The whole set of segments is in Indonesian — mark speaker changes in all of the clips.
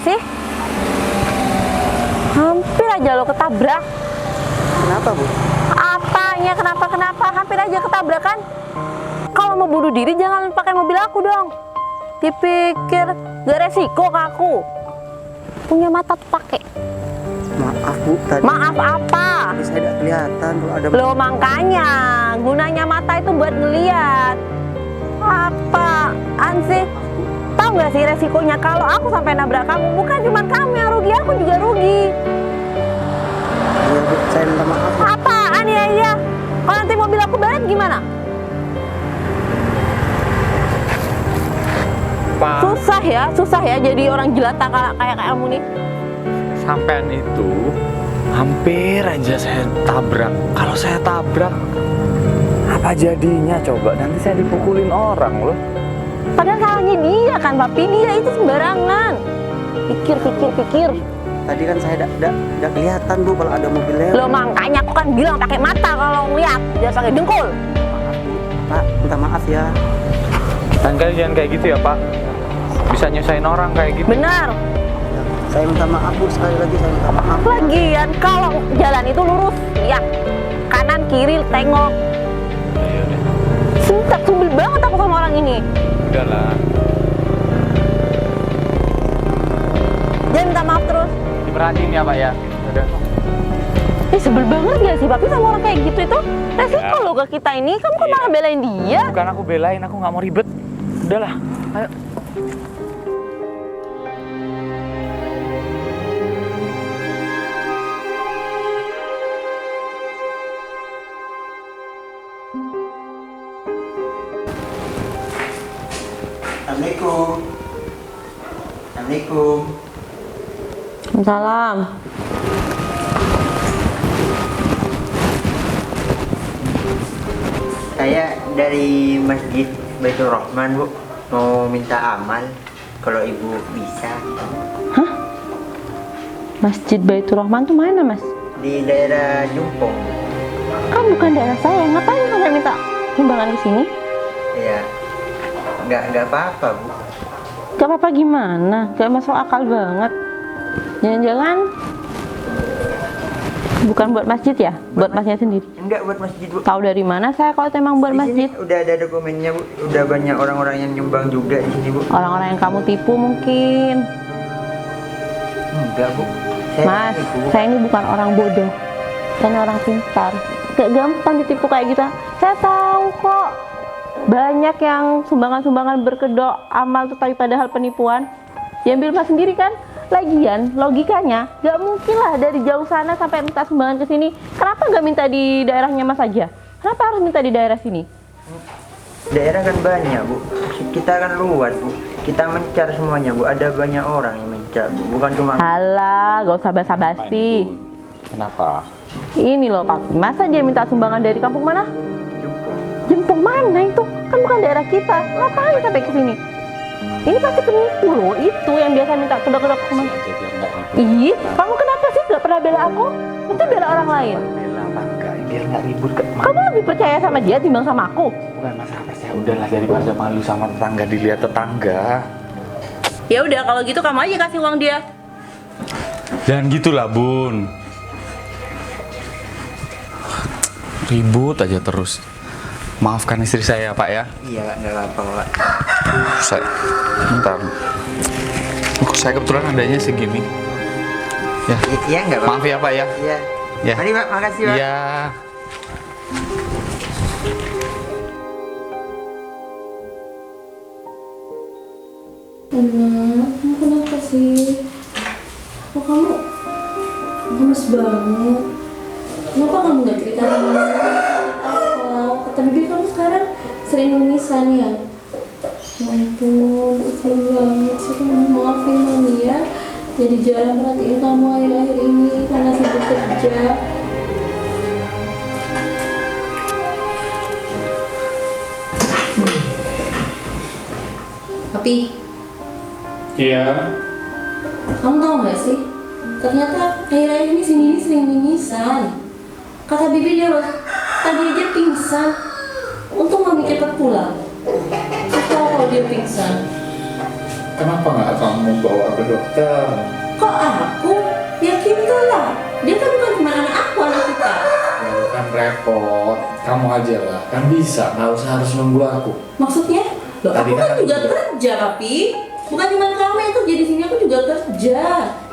Speaker 1: nggak sih? Hampir aja lo ketabrak.
Speaker 2: Kenapa, Bu?
Speaker 1: Apanya kenapa? Hampir aja ketabrak kan? Kalau mau bunuh diri jangan pakai mobil aku dong. Dipikir gak resiko ke aku. Punya mata tuh pakai.
Speaker 2: Maaf, Bu. Tadi
Speaker 1: Maaf apa?
Speaker 2: saya tidak kelihatan, Bu. Ada
Speaker 1: Lo makanya gunanya mata itu buat ngeliat. Apaan sih? Tahu nggak sih resikonya kalau aku sampai nabrak kamu? Bukan cuma kamu yang rugi, aku juga rugi.
Speaker 2: Iya, Bu. Saya minta maaf.
Speaker 1: Apaan ya? Kalau nanti mobil aku baret gimana?
Speaker 3: Pak,
Speaker 1: Susah ya jadi orang jelata kayak kamu nih.
Speaker 3: sampean itu hampir aja saya tabrak. Kalau saya tabrak, apa jadinya coba? Nanti saya dipukulin orang loh.
Speaker 1: Padahal salahnya dia kan, papi. Dia itu sembarangan. Pikir.
Speaker 2: Tadi kan saya tidak kelihatan, Bu, kalau ada mobil lewat.
Speaker 1: Lo makanya aku kan bilang pakai mata kalau ngeliat, jangan pakai dengkul.
Speaker 2: Maaf, Bu. Pak, minta maaf ya.
Speaker 3: Dan kalian jangan kayak gitu ya Pak. Bisa nyusahin orang kayak gitu.
Speaker 1: Benar.
Speaker 2: Saya minta maaf, Bu. Sekali lagi saya minta maaf.
Speaker 1: Lagian kalau jalan itu lurus, lihat kanan kiri tengok.
Speaker 3: Iya deh.
Speaker 1: Singkat, sebel banget aku sama orang ini.
Speaker 3: Udahlah.
Speaker 1: Jangan minta maaf terus.
Speaker 3: Diperhatiin ya Pak ya. Udah.
Speaker 1: Sebel banget gak sih papi sama orang kayak gitu itu? Resiko
Speaker 3: Ya.
Speaker 1: lo ke kita ini. Kamu kok
Speaker 3: Iya.
Speaker 1: malah belain dia?
Speaker 3: Bukan aku belain, aku nggak mau ribet. Udahlah. Ayo.
Speaker 2: Assalamualaikum. Assalamualaikum.
Speaker 1: Salam.
Speaker 4: Saya dari Masjid Baitur Rahman, Bu. Mau minta amal kalau Ibu bisa.
Speaker 1: Masjid Baitur Rahman tuh mana, Mas?
Speaker 4: Di daerah Jumpong.
Speaker 1: Kan bukan daerah saya. Ngapain sampai minta sumbangan ke sini?
Speaker 4: Ya. Nggak apa-apa, Bu.
Speaker 1: Gak apa-apa gimana? Gak masuk akal banget. Jangan-jangan bukan buat masjid ya? Buat masjid sendiri.
Speaker 4: Enggak buat masjid, Bu.
Speaker 1: Tahu dari mana saya kalau emang buat
Speaker 4: Di sini
Speaker 1: masjid?
Speaker 4: udah ada dokumennya, Bu. Udah banyak orang-orang yang nyumbang juga di sini, Bu.
Speaker 1: Orang-orang yang kamu tipu mungkin.
Speaker 4: Enggak, Bu. Saya
Speaker 1: Mas,
Speaker 4: tipu.
Speaker 1: saya ini bukan orang bodoh. Saya ini orang pintar. Gak gampang ditipu kayak gitu. Saya tahu kok. Banyak yang sumbangan-sumbangan berkedok amal tuh tapi padahal penipuan. Diambil Mas sendiri kan? Lagian logikanya gak mungkin lah dari jauh sana sampai minta sumbangan ke sini. Kenapa gak minta di daerahnya Mas aja? Kenapa harus minta di daerah sini?
Speaker 4: Daerah kan banyak, Bu. Kita kan luas, Bu. Kita mencar semuanya, Bu. Ada banyak orang yang mencar, Bu. Bukan cuma
Speaker 1: Alah, gak usah basa-basi.
Speaker 3: Kenapa?
Speaker 1: Ini loh Pak, masa dia minta sumbangan dari kampung mana?
Speaker 4: Jumpong.
Speaker 1: Jempung mana itu? Kan bukan daerah kita. Ngapain sampai ke sini? Ini pasti penipu loh. Itu yang biasa minta kedok-kedok sama.
Speaker 3: Aja biar nggak ribet.
Speaker 1: Ih, kamu kenapa sih gak pernah bela aku? Itu bela orang lain.
Speaker 3: Bela tangga biar nggak ribut ke
Speaker 1: Kamu lebih percaya sama dia timbang sama aku.
Speaker 3: Bukan masalah saya. Udahlah daripada malu sama tetangga dilihat tetangga.
Speaker 1: Ya udah kalau gitu kamu aja kasih uang dia.
Speaker 3: Jangan gitulah Bun. Ribut aja terus. Maafkan istri saya ya Pak ya.
Speaker 4: Iya, Pak. Nggak apa-apa, Pak.
Speaker 3: Saya, bentar. Oh, saya kebetulan adanya segini. Ya,
Speaker 4: Iya, nggak apa-apa.
Speaker 3: maaf ya Pak ya.
Speaker 4: Iya.
Speaker 3: Ya.
Speaker 4: Mari, Pak. Makasih, Pak.
Speaker 3: Iya.
Speaker 5: Enak, kamu kenapa sih? Kok kamu gemes banget? Kenapa kamu nggak cerita sama apa? Kata bibi kamu sekarang sering mimisan ya? Ya ampun, sedih banget sih kamu. Maafin mami ya. Jadi jarang perhatiin kamu akhir-akhir ini karena sibuk kerja. Papi,
Speaker 6: Iya,
Speaker 5: kamu tahu nggak sih? Ternyata akhir-akhir ini sini sering mimisan. Kata bibi dia loh, tadi aja pingsan. Untung mami cepat pulang. Aku tahu kalau dia pingsan.
Speaker 3: kenapa nggak kamu bawa ke dokter?
Speaker 5: Kok aku? Ya kita lah. Dia kan bukan cuma anak aku, anak kita.
Speaker 3: Ya, kan repot, kamu aja lah, kan bisa, nggak usah harus nunggu aku.
Speaker 5: Maksudnya? Loh,
Speaker 3: Tadi
Speaker 5: aku
Speaker 3: kan
Speaker 5: kan
Speaker 3: aku
Speaker 5: juga
Speaker 3: juga-
Speaker 5: kerja, Papi. Bukan cuma kamu yang kerja di sini, aku juga kerja.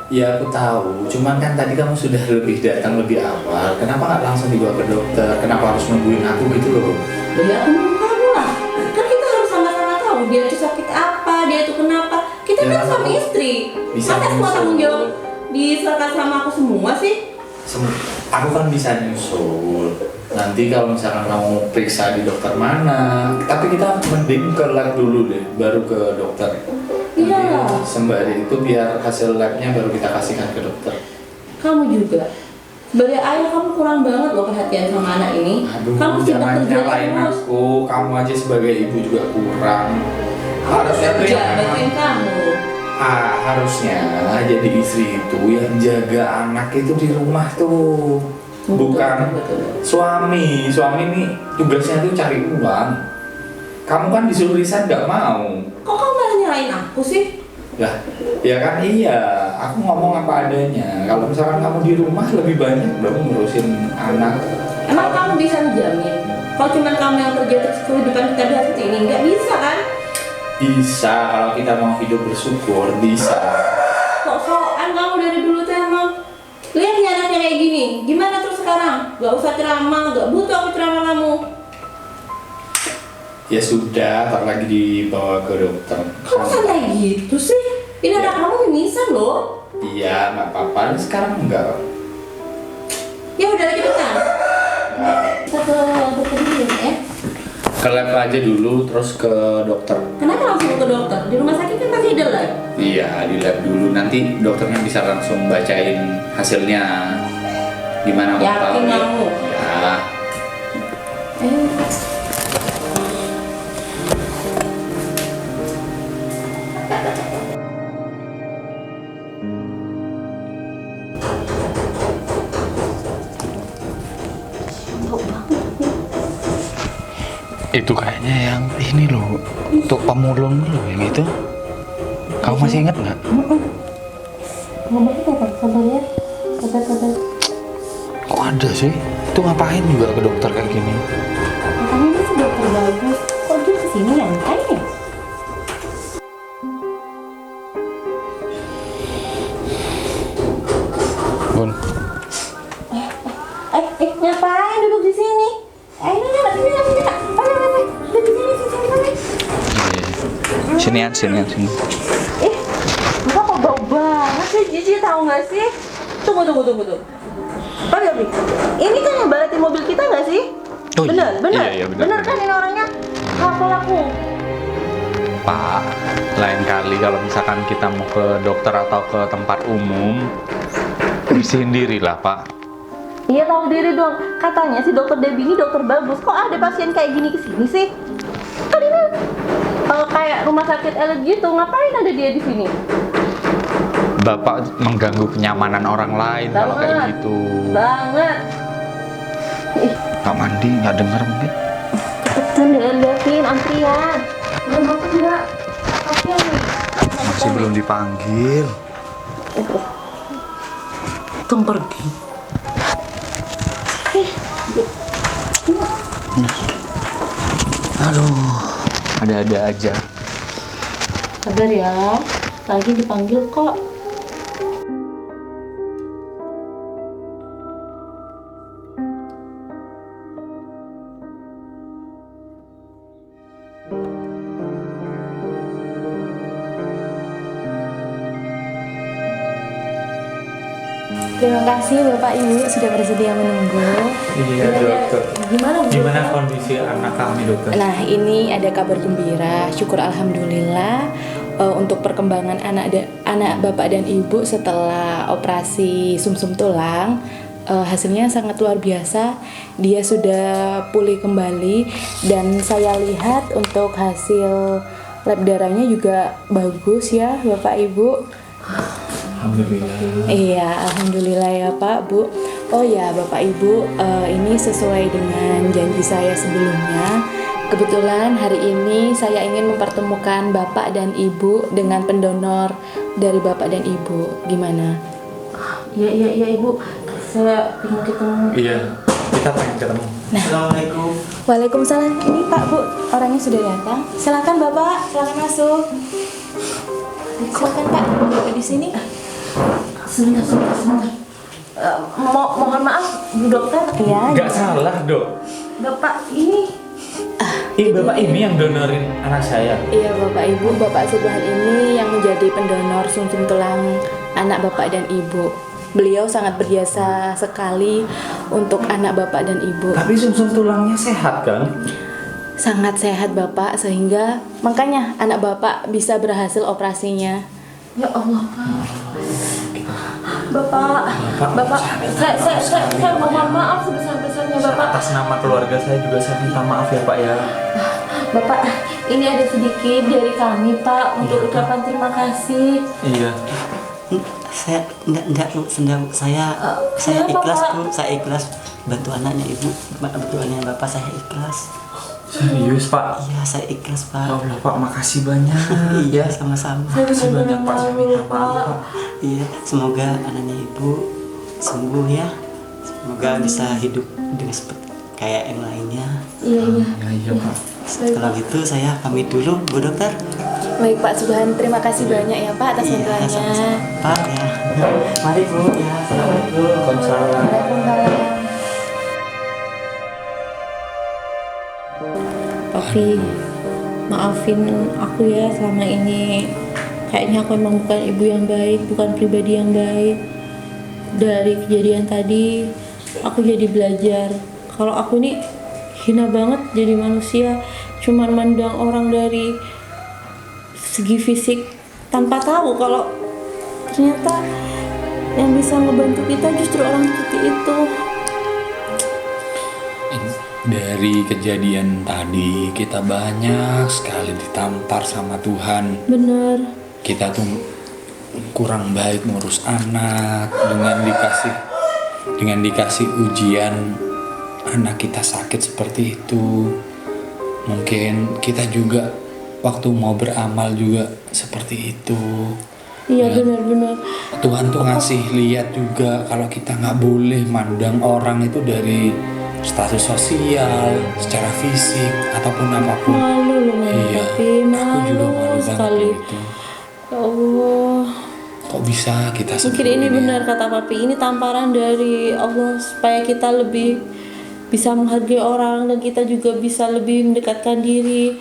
Speaker 3: Ya aku tahu, cuman kan tadi kamu sudah datang lebih awal. Kenapa nggak langsung dibawa ke dokter? Kenapa harus nungguin aku gitu loh?
Speaker 5: Loh, ya aku nunggu kamu lah. Kan kita harus sama-sama tahu dia itu sakit apa, dia itu kenapa. Kita
Speaker 3: Ya,
Speaker 5: kan
Speaker 3: aku
Speaker 5: suami istri.
Speaker 3: bisa
Speaker 5: Masa semua
Speaker 3: nyusul.
Speaker 5: tanggung jawab diserahkan sama aku semua sih?
Speaker 3: Aku kan bisa nyusul. Nanti kalau misalkan kamu periksa di dokter mana, tapi kita mending ke lab dulu deh, baru ke dokter.
Speaker 5: Iya.
Speaker 3: Nanti sembari itu biar hasil labnya baru kita kasihkan ke dokter.
Speaker 5: Kamu juga. Sebagai ayah kamu kurang banget loh perhatian sama anak ini.
Speaker 3: Aduh,
Speaker 5: Kamu sibuk
Speaker 3: jangan
Speaker 5: kerja
Speaker 3: nyalain
Speaker 5: terus.
Speaker 3: aku. Kamu aja sebagai ibu juga kurang.
Speaker 5: Aku
Speaker 3: Harusnya tuh
Speaker 5: kerja
Speaker 3: yang memang
Speaker 5: bantuin kamu.
Speaker 3: harusnya jadi istri itu yang jaga anak itu di rumah tuh. Bukan
Speaker 5: Betul.
Speaker 3: suami ini tugasnya tuh cari uang. Kamu kan disuruh resign nggak mau.
Speaker 5: Kok kamu malah nyalain aku sih?
Speaker 3: Lah, ya kan iya. Aku ngomong apa adanya. Kalau misalkan kamu di rumah lebih banyak dong ngurusin anak.
Speaker 5: Emang kamu bisa ngejamin? Kalau cuma kamu yang kerja terus kehidupan kita di seperti ini, nggak bisa kan?
Speaker 3: Bisa kalau kita mau hidup bersyukur bisa.
Speaker 5: Sok-sokan kamu dari dulu tuh emang. Lihat nih anaknya kayak gini. Gimana terus sekarang? Gak usah ceramah, gak butuh aku ceramah kamu.
Speaker 3: Ya sudah, tak lagi dibawa ke dokter.
Speaker 5: Kamu santai gitu sih? Ini anak kamu mimisan loh.
Speaker 3: Iya, nggak apa-apa. Ini sekarang enggak.
Speaker 5: Ya udah cepetan. Kita ke dokter dulu ya.
Speaker 3: Ke lab aja dulu, terus ke dokter.
Speaker 5: Kenapa langsung ke dokter? Di rumah sakit kan pasti ada lab.
Speaker 3: Iya, di lab dulu. Nanti dokternya bisa langsung bacain hasilnya. Gimana mau
Speaker 5: Yakin
Speaker 3: tahu?
Speaker 5: kamu?
Speaker 3: Ya.
Speaker 5: Ayo.
Speaker 3: Itu kayaknya yang ini loh, untuk pemulung loh yang itu. Kamu masih ingat nggak?
Speaker 5: Ngomong kita kan, sabar ya. Sabar.
Speaker 3: Kok ada sih? Itu ngapain juga ke dokter kayak gini?
Speaker 5: Makanya dia sih dokter bagus. Kok dia kesini ya? Ngapain?
Speaker 3: Bun,
Speaker 5: Ngapain duduk di sini? Ini. Ayo, duduk di sini.
Speaker 3: sinian.
Speaker 5: Enggak kok bau banget sih, jijik tahu nggak sih? Tunggu. Papi, ini kan yang baletin mobil kita nggak sih?
Speaker 3: Oh,
Speaker 5: bener.
Speaker 3: iya, bener.
Speaker 5: Bener kan ini orangnya? Laku.
Speaker 3: Pak, lain kali kalau misalkan kita mau ke dokter atau ke tempat umum, bersihin diri lah, Pak.
Speaker 1: Iya tahu diri dong. Katanya si dokter Debbie ini dokter bagus. Kok ada pasien kayak gini kesini sih? Kan ini kayak rumah sakit elit gitu. Ngapain ada dia di sini?
Speaker 3: Bapak mengganggu kenyamanan orang lain kalau kayak
Speaker 1: Banget.
Speaker 3: gitu.
Speaker 1: Banget.
Speaker 3: Nggak mandi, nggak denger mungkin.
Speaker 1: Cepetan deh liatin antrian. Belum masuk nggak? Kasian nih.
Speaker 3: Masih belum dipanggil.
Speaker 1: Tunggu pergi.
Speaker 3: Aduh, ada-ada aja.
Speaker 1: Sabar ya. Lagi dipanggil kok.
Speaker 7: Terima kasih Bapak Ibu sudah bersedia menunggu.
Speaker 3: Iya, dokter.
Speaker 7: Gimana Bu?
Speaker 3: Gimana kondisi anak kami, dokter?
Speaker 7: Nah, ini ada kabar gembira. Syukur alhamdulillah untuk perkembangan anak Bapak dan Ibu setelah operasi sumsum tulang hasilnya sangat luar biasa. Dia sudah pulih kembali dan saya lihat untuk hasil lab darahnya juga bagus ya, Bapak Ibu.
Speaker 3: Alhamdulillah.
Speaker 7: Iya, alhamdulillah ya Pak, Bu. Oh ya Bapak Ibu, ini sesuai dengan janji saya sebelumnya. Kebetulan hari ini saya ingin mempertemukan Bapak dan Ibu dengan pendonor dari Bapak dan Ibu. Gimana?
Speaker 5: Iya Ibu, saya ingin ketemu.
Speaker 3: Iya, kita pengen ketemu.
Speaker 4: Assalamualaikum.
Speaker 7: Waalaikumsalam. Ini Pak, Bu, orangnya sudah datang. Silakan Bapak, silakan masuk. Silakan Pak, duduk di sini.
Speaker 5: Sebentar. Mohon maaf, Bu Dokter.
Speaker 7: Iya.
Speaker 3: Nggak salah, Dok.
Speaker 5: Bapak ini
Speaker 3: Bapak ini yang donorin anak saya.
Speaker 7: Iya Bapak Ibu, Bapak Subhan ini yang menjadi pendonor sumsum tulang anak Bapak dan Ibu. Beliau sangat berjasa sekali untuk anak Bapak dan Ibu.
Speaker 3: Tapi sumsum tulangnya sehat kan?
Speaker 7: Sangat sehat Bapak, sehingga makanya anak Bapak bisa berhasil operasinya.
Speaker 5: ya Allah Bapak, saya mohon maaf sebesar-besarnya Bapak.
Speaker 3: Atas nama keluarga saya juga saya minta maaf ya Pak ya.
Speaker 5: Bapak, ini ada sedikit dari kami Pak untuk ucapan terima kasih.
Speaker 3: Iya.
Speaker 2: Saya enggak Bu, saya
Speaker 5: kenapa,
Speaker 2: ikhlas
Speaker 5: Pak?
Speaker 2: Bu, saya ikhlas bantu anaknya Ibu, bantu anaknya Bapak, saya ikhlas.
Speaker 3: Serius Pak?
Speaker 2: Iya, saya ikhlas
Speaker 3: Ya
Speaker 2: Pak.
Speaker 3: Allah Pak, makasih banyak.
Speaker 2: Iya, sama-sama.
Speaker 3: Makasih banyak Pak, saya minta maaf Pak.
Speaker 2: Iya, semoga anaknya Ibu sembuh ya. Semoga bisa hidup dengan seperti kayak yang lainnya.
Speaker 5: Iya.
Speaker 3: Iya Pak.
Speaker 2: Kalau gitu saya pamit dulu, Bu Dokter.
Speaker 7: Baik Pak Subhan, terima kasih banyak ya Pak atas
Speaker 2: Iya,
Speaker 7: bantuannya.
Speaker 2: sama-sama. Pak ya. Mari Bu ya. Assalamualaikum.
Speaker 3: Waalaikumsalam.
Speaker 7: Waalaikumsalam.
Speaker 5: Papi, maafin aku ya selama ini. Kayaknya aku emang bukan ibu yang baik, bukan pribadi yang baik. Dari kejadian tadi, aku jadi belajar kalau aku ini hina banget jadi manusia. Cuman mandang orang dari segi fisik tanpa tahu kalau ternyata yang bisa ngebantu kita justru orang seperti itu.
Speaker 3: Dari kejadian tadi kita banyak sekali ditampar sama Tuhan.
Speaker 5: Bener.
Speaker 3: Kita tuh kurang baik ngurus anak dengan dikasih ujian anak kita sakit seperti itu. Mungkin kita juga waktu mau beramal juga seperti itu.
Speaker 5: Iya
Speaker 3: Ya.
Speaker 5: benar-benar.
Speaker 3: Tuhan tuh ngasih lihat juga kalau kita nggak boleh mandang orang itu dari status sosial, secara fisik ataupun apapun.
Speaker 5: Malu loh
Speaker 3: Iya,
Speaker 5: tapi
Speaker 3: aku juga
Speaker 5: malu
Speaker 3: malu
Speaker 5: sekali.
Speaker 3: banget itu.
Speaker 5: Ya Allah.
Speaker 3: Kok bisa kita
Speaker 5: Mungkin
Speaker 3: seperti
Speaker 5: ini benar kata papi, ini tamparan dari Allah supaya kita lebih bisa menghargai orang dan kita juga bisa lebih mendekatkan diri.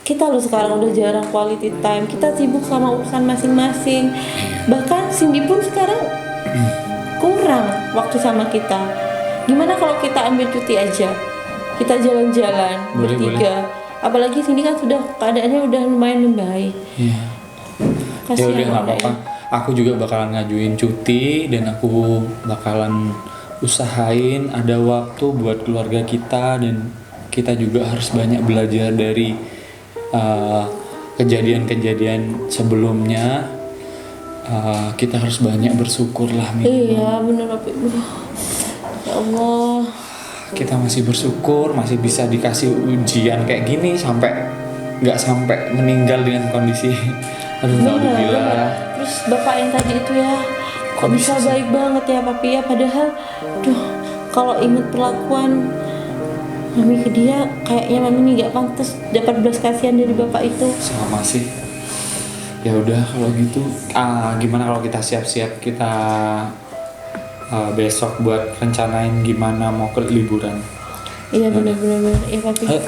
Speaker 5: Kita loh sekarang udah jarang quality time, kita sibuk sama urusan masing-masing. Bahkan Cindy pun sekarang kurang waktu sama kita. Gimana kalau kita ambil cuti aja, kita jalan-jalan
Speaker 3: Boleh,
Speaker 5: bertiga. Apalagi Cindy kan sudah keadaannya udah lumayan membaik.
Speaker 3: Iya. Ya
Speaker 5: Kasihan
Speaker 3: udah nggak
Speaker 5: Bunda
Speaker 3: apa-apa. Aku juga bakalan ngajuin cuti dan aku bakalan usahain ada waktu buat keluarga kita, dan kita juga harus banyak belajar dari kejadian-kejadian sebelumnya. Kita harus banyak bersyukur lah minimal.
Speaker 5: Iya bener papi. Ya Allah.
Speaker 3: Kita masih bersyukur masih bisa dikasih ujian kayak gini nggak sampai meninggal dengan kondisi aduh alhamdulillah.
Speaker 5: Terus bapak yang tadi itu ya, kok bisa baik banget ya papi ya, padahal kalau inget perlakuan mami ke dia, kayaknya mami ini gak pantas dapat belas kasihan dari bapak itu.
Speaker 3: Sama sih. Ya udah kalau gitu gimana kalau kita siap-siap kita besok buat rencanain gimana mau ke liburan.
Speaker 5: Iya benar-benar ya papi.
Speaker 3: Ayo.